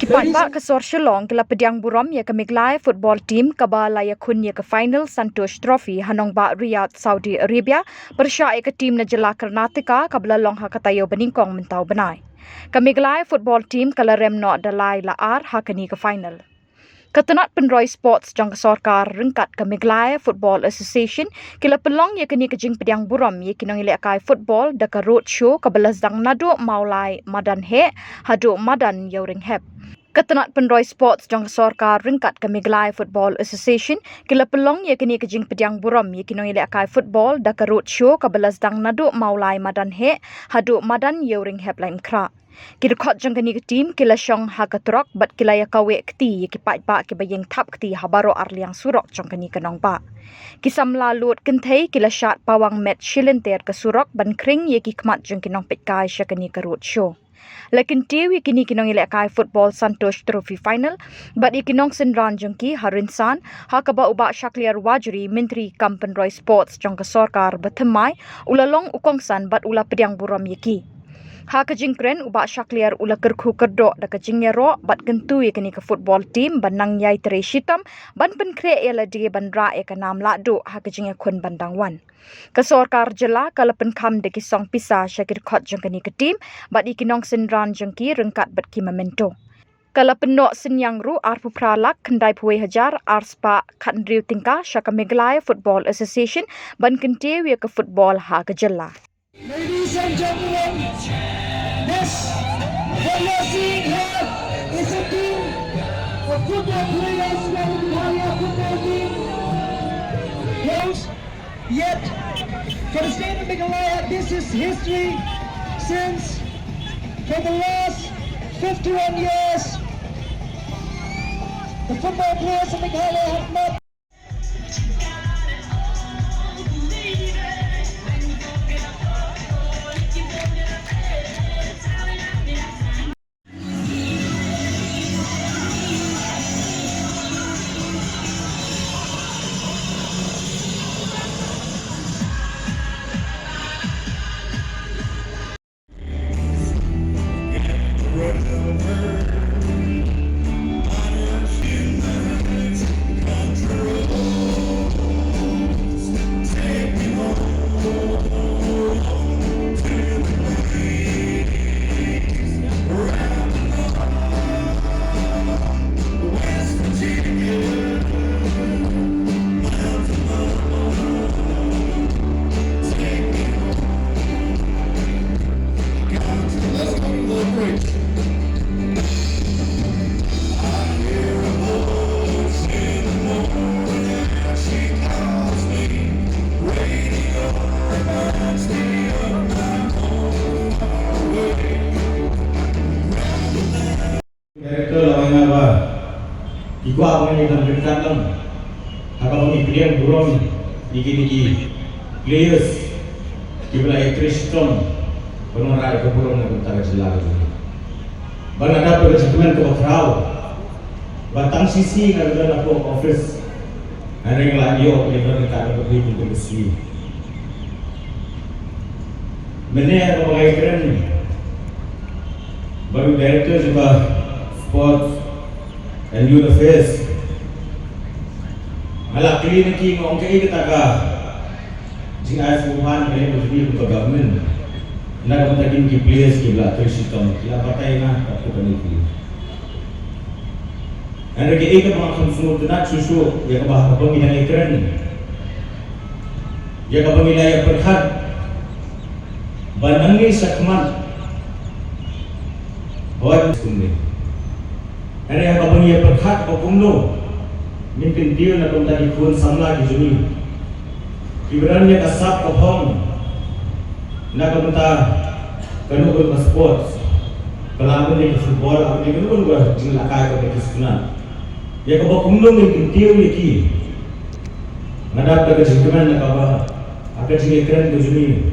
Kipat ke Sorshilong kila pediang buram ya ke Miglai football team kabala ya kun ya ke final Santosh Trophy hanong ba Riyadh Saudi Arabia bersya ya ke tim na jela Karnataka kabla long ha katayo beningkong mentau benai. Ke Miglai football team kala remno dalai laar ha kani ke final. Ketenat penroi sports jang sorkar rengkat ke Miglai Football Association kila pelong ya kini kejing pediang buram ya kinong ilek kai football daka road show kabelas dang nado maulai madan he hadu madan yauring hep. Ketenat penroi sports jang sorkar rengkat ke Miglai Football Association kila pelong ya kini kejing pediang buram ya kinong ilek kai football daka road show kabelas dang nado maulai madan he hadu madan yauring hep lain kra. Kira kot jang kini ke tim kila syong hagatrok bat kila ya kawe keti ya kipat ba ki bayeng tap keti habaro arliang surok jang kini kenong ba. Kisam lalut kentai kila syat pawang met shilenter ke surok ban kring ya ki kmat jang kinong pitkai sya kini ke road show. Lakin tiu ya kini kinong ilek kai football Santosh Trophy final bat ya kinong senran jang ki harinsan hakaba ubak Shakliar Wajri Menteri Kampen Roy Sports jang ke sorkar batemai ulalong ukongsan bat ula pediang buram ya ki. Ha kejingkren ubak Shakliar ula kerku kerdok da kejingnya ro bat gentu ya kini ke football team banang yai tere shitam ban penkre ya la dia ban ra ya kanam lakdo ha kejingnya kun bandang wan. Kesorkar jela kala penkam de kisong pisa syakir kot jeng kini ke tim bat ikinong senran jengki rengkat bat ki memento. Kala penok senyang ru arpu pralak kendai puwe hajar arspa kandriu tingka syaka Miglai Football Association ban kentiu ya ke football ha kejela. Ladies and gentlemen, this, what you're seeing here, is a team of football players from the Bihari football team. Yet, for the state of Meghalaya, this is history since for the last 51 years, the football players of Meghalaya have not Iku apa yang dalam berikan dalam Haka bagi pilihan burung Niki players Kibulai Kriston Penurai ke burung yang bertarik selalu Bang ada perkecuman ke Bakrau Batang sisi kalau ada ke office Ada yang lagi yang berdekat ke hidup ke besi Mana apa pakai keren Baru director juga Sports and you the face malah clean ki ngong ke kita ka jing ai fuhan me bujri untuk government na ko tagin ki place ki bla trisitom kila patay na kapto kaniti ana ke ika mga konsumo na susu ya ka bah kapang ina ekran ya ka pamilaya perhat banangi sakmat hoy sunni Ada yang kapag niya pagkat o kumno Mintin tiyo na kung tadi kun samla ki jumi Ibran niya kasap kapong Na kamunta Kanukul ka sports Kalaman niya ka football Ako niya kanukul ka jinglakay ka kakisunan Ya kapag kumno mintin tiyo niya ki Nadap ka kajikuman na kaba Aka jingikran ka jumi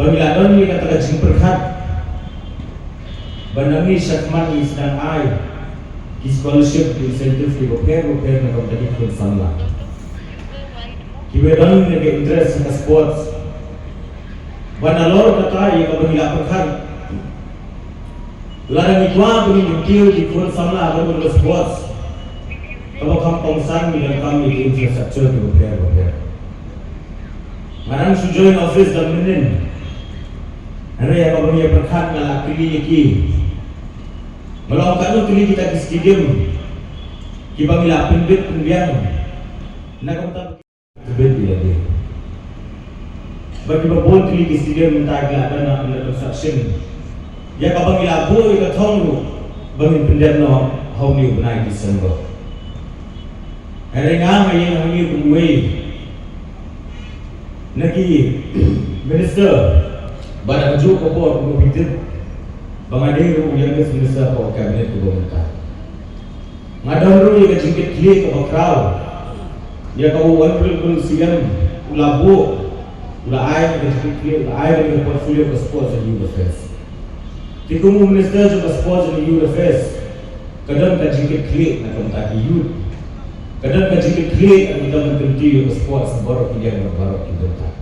Bangiladon niya kataga jingperkat Banami sakman isang ay scholarship incentive di bopero na kung tadi kun samla Kiberan ni ke interest sa sports. Banalor kata ia kabila perkhan. Larang itwa kami dikil di kun samla akan ke sports. Kalau kampung sang bilang kami di infrastruktur di beberapa. Marang sujoin office dan menin. Hari yang kami perkhan ngalak kili iki. Melakukan kili kita di stadium. Kita bila pendit pendiam. Nak kita berbeda lagi. Bagi babon kili di stadium mentagla dan nak construction. Ya kapag ilabo ikatong bangin pendiam no how new benai December. Hari nga ngayon ang iyo kumuwi. Nagi minister pada ujuk ko po kumupitid bangadero yang minister ko cabinet ko pemerintah. Ngadon ro yung jingkit klik ko crowd. Ya kau wanpul siam ulabo ula ay ko jingkit klik ula ay ko portfolio ko sports and youth affairs. Tikumu minister jo sports and youth affairs. Kadang ka jingkit klik na kumta youth. Kadang ka jingkit klik ang kita mengenti ko sports baru kita baru kita